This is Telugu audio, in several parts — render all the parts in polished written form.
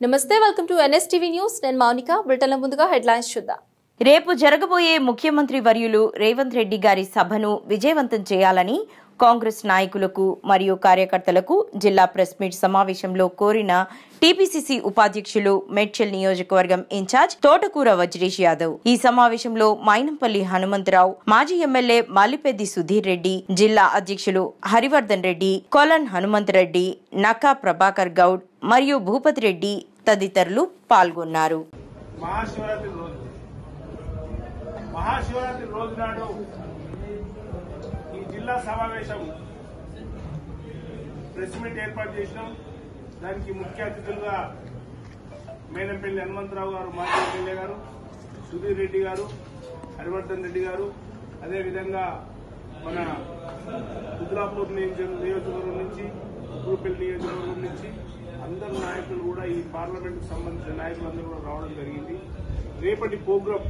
నమస్తే, వెల్కమ్ టు NSTV న్యూస్. నేను మౌనిక. బులెటిన్ల ముందుగా హెడ్లైన్స్ చూద్దాం. రేపు జరగబోయే ముఖ్యమంత్రి వర్యులు రేవంత్ రెడ్డి గారి సభను విజయవంతం చేయాలని కాంగ్రెస్ నాయకులకు మరియు కార్యకర్తలకు జిల్లా ప్రెస్ మీట్ సమావేశంలో కోరిన టీపీసీసీ ఉపాధ్యక్షులు మేడ్చల్ నియోజకవర్గం ఇన్ఛార్జ్ తోటకూర వజ్రేష్ యాదవ్. ఈ సమావేశంలో మైనంపల్లి హనుమంతరావు, మాజీ ఎమ్మెల్యే మాలిపెద్ది సుధీర్ రెడ్డి, జిల్లా అధ్యక్షులు హరివర్ధన్ రెడ్డి, కొలన్ హనుమంతరెడ్డి, నకా ప్రభాకర్ గౌడ్ మరియు భూపతి రెడ్డి తదితరులు పాల్గొన్నారు. మహాశివరాత్రి రోజు నాడు ఈ జిల్లా సమావేశం ప్రెస్ మీట్ ఏర్పాటు చేసినాం. దానికి ముఖ్య అతిథులుగా మేనంపల్లి హనుమంతరావు గారు, మాజీ ఎమ్మెల్యే గారు, సుధీర్ రెడ్డి గారు, హరివర్ధన్ రెడ్డి గారు, అదేవిధంగా మన కుద్రాపూర్ నియోజకవర్గం నుంచి, గురుపల్లి నియోజకవర్గం నుంచి అందరు నాయకులు కూడా, ఈ పార్లమెంట్కు సంబంధించిన నాయకులందరూ కూడా రావడం జరిగింది. రేపటి ప్రోగ్రాం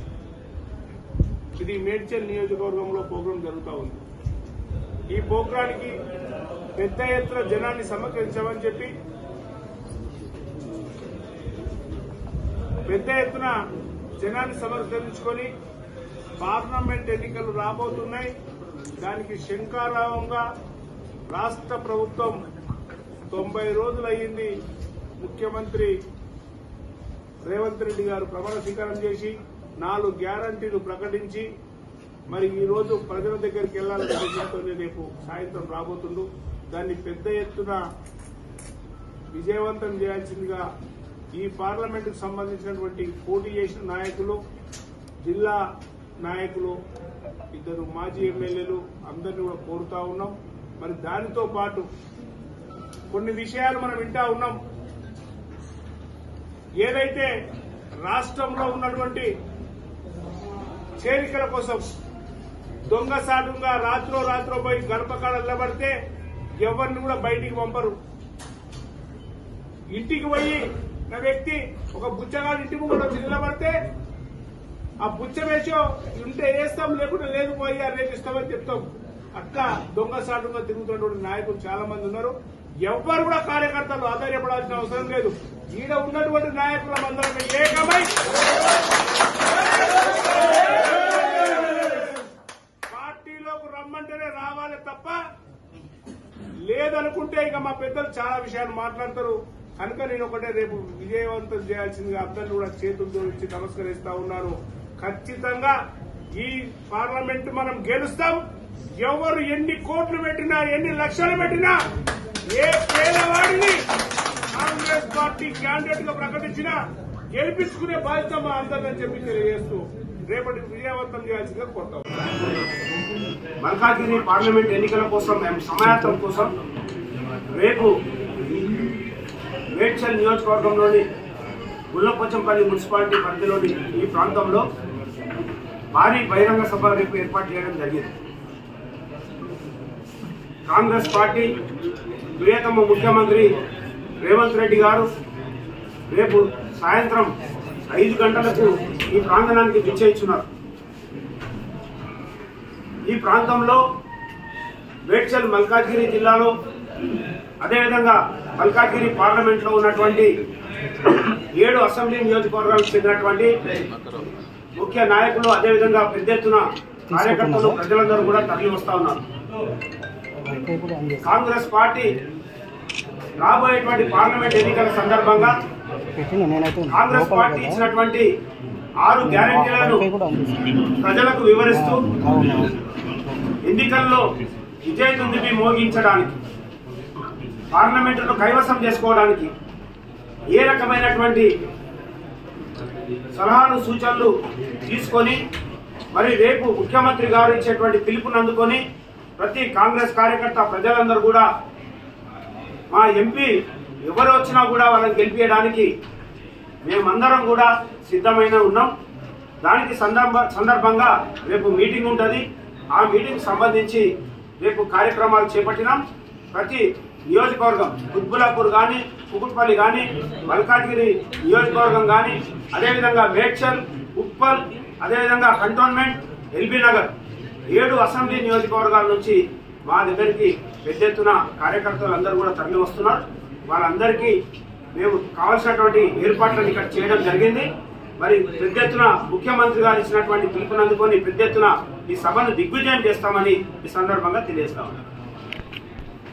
ఇది మేడ్చల్ నియోజకవర్గంలో ప్రోగ్రాం జరుగుతూ ఉంది. ఈ ప్రోగ్రానికి పెద్ద ఎత్తున జనాన్ని సమకరించామని చెప్పి పెద్ద ఎత్తున జనాన్ని సమకరించుకొని పార్లమెంట్ ఎన్నికలు రాబోతున్నాయి. దానికి శంఖారావంగా రాష్ట్ర ప్రభుత్వం 90 రోజులు అయ్యింది ముఖ్యమంత్రి రేవంత్ రెడ్డి గారు ప్రమాణ స్వీకారం చేసి 4 గ్యారంటీలు ప్రకటించి మరి ఈ రోజు ప్రజల దగ్గరికి వెళ్లాలని ఉద్దేశంతో రేపు సాయంత్రం రాబోతుండు. దాన్ని పెద్ద ఎత్తున విజయవంతం చేయాల్సిందిగా ఈ పార్లమెంటుకు సంబంధించినటువంటి పోటీ చేసిన నాయకులు, జిల్లా నాయకులు, 2 మాజీ ఎమ్మెల్యేలు అందరినీ కూడా కోరుతా ఉన్నాం. మరి దానితో పాటు కొన్ని విషయాలు మనం వింటా ఉన్నాం. ఏదైతే రాష్ట్రంలో ఉన్నటువంటి చేరికల కోసం దొంగసాటుగా రాత్రో పోయి గడపకాడ నిలబడితే ఎవరిని కూడా బయటికి పంపరు. ఇంటికి పోయి నా వ్యక్తి ఒక బుచ్చగాడు ఇంటి ముందు వచ్చి నిలబడితే ఆ బుచ్చ వేషం ఉంటే వేస్తాం, లేకుంటే లేదు పోయి అరేపిస్తామని చెప్తాం. అట్లా దొంగసాటుగా తిరుగుతున్నటువంటి నాయకులు చాలా మంది ఉన్నారు. ఎవ్వరు కూడా కార్యకర్తలు ఆధారపడాల్సిన అవసరం లేదు. ఈడ ఉన్నటువంటి నాయకుల అందరం ఏకమై పార్టీలోకి రమ్మంటేనే రావాలి తప్ప లేదనుకుంటే ఇక మా పెద్దలు చాలా విషయాలు మాట్లాడతారు. కనుక నేను ఒకటే రేపు విజయవంతం చేయాల్సిందిగా అందరినీ కూడా చేతులు జోడించి నమస్కరిస్తా ఉన్నాను. ఖచ్చితంగా ఈ పార్లమెంట్ మనం గెలుస్తాం. ఎవరు ఎన్ని కోట్లు పెట్టినా, ఎన్ని లక్షలు పెట్టినా, ఏ పేదవాడిని కాంగ్రెస్ పార్టీ క్యాండిడేట్ గా ప్రకటించినా గెలిపించుకునే బాధ్యత మా అందరిని చెప్పి తెలియజేస్తూ రేపటి విజయవంతం చేయాల్సిందిగా కోరుతాం. మల్కాజ్గిరి పార్లమెంట్ ఎన్నికల కోసం సమాయత్తం కోసం రేపు మేడ్చల్ నియోజకవర్గంలోని గుల్లపోచంపల్లి మున్సిపాలిటీ పరిధిలోని ఈ ప్రాంతంలో భారీ బహిరంగ సభ రేపు ఏర్పాటు చేయడం జరిగింది. కాంగ్రెస్ పార్టీ ప్రియతమ ముఖ్యమంత్రి రేవంత్ రెడ్డి గారు రేపు సాయంత్రం 5 గంటలకు ఈ ప్రాంగణానికి విచ్చేస్తున్నారు. ఈ ప్రాంతంలో మేడ్చల్ మల్కాజ్గిరి జిల్లాలో, అదేవిధంగా మల్కాజ్గిరి పార్లమెంట్ లో ఉన్నటువంటి 7 అసెంబ్లీ నియోజకవర్గాలకు చెందినటువంటి ముఖ్య నాయకులు, అదేవిధంగా పెద్ద ఎత్తున కార్యకర్తలు, ప్రజలందరూ కూడా తరలి వస్తా ఉన్నారు. కాంగ్రెస్ పార్టీ రాబోయేటువంటి పార్లమెంట్ ఎన్నికల సందర్భంగా కాంగ్రెస్ పార్టీ ఇచ్చినటువంటి 6 గ్యారెంటీలను ప్రజలకు వివరిస్తూ ఎన్నికల్లో విజయదుందుబి మోగించడానికి, పార్లమెంటును కైవసం చేసుకోవడానికి ఏ రకమైనటువంటి సలహాలు, సూచనలు తీసుకొని మరి రేపు ముఖ్యమంత్రి గారు ఇచ్చేటువంటి పిలుపుని అందుకొని ప్రతి కాంగ్రెస్ కార్యకర్త, ప్రజలందరూ కూడా మా ఎంపీ ఎవరు వచ్చినా కూడా వాళ్ళని గెలిపించడానికి మేమందరం కూడా సిద్ధమైన ఉన్నాం. దానికి సందర్భంగా రేపు మీటింగ్ ఉంటుంది. ఆ మీటింగ్ సంబంధించి రేపు కార్యక్రమాలు చేపట్టినాం. ప్రతి నియోజకవర్గం, కుత్బులాపూర్ కానీ, కుకుట్పల్లి కానీ, మల్కాజ్గిరి నియోజకవర్గం కానీ, అదేవిధంగా మేడ్చల్, ఉప్పల్, అదేవిధంగా కంటోన్మెంట్, ఎల్బీ నగర్ 7 అసెంబ్లీ నియోజకవర్గాల నుంచి మా దగ్గరికి పెద్ద ఎత్తున కార్యకర్తలు అందరూ కూడా తరలి వస్తున్నారు. వాళ్ళందరికీ మేము కావాల్సినటువంటి ఏర్పాట్లను ఇక్కడ చేయడం జరిగింది. మరి పెద్ద ఎత్తున ముఖ్యమంత్రి గారు ఇచ్చినటువంటి పిలుపునందుకొని పెద్ద ఎత్తున ఈ సభను దిగ్విజయం చేస్తామని ఈ సందర్భంగా తెలియజేస్తా ఉన్నాం.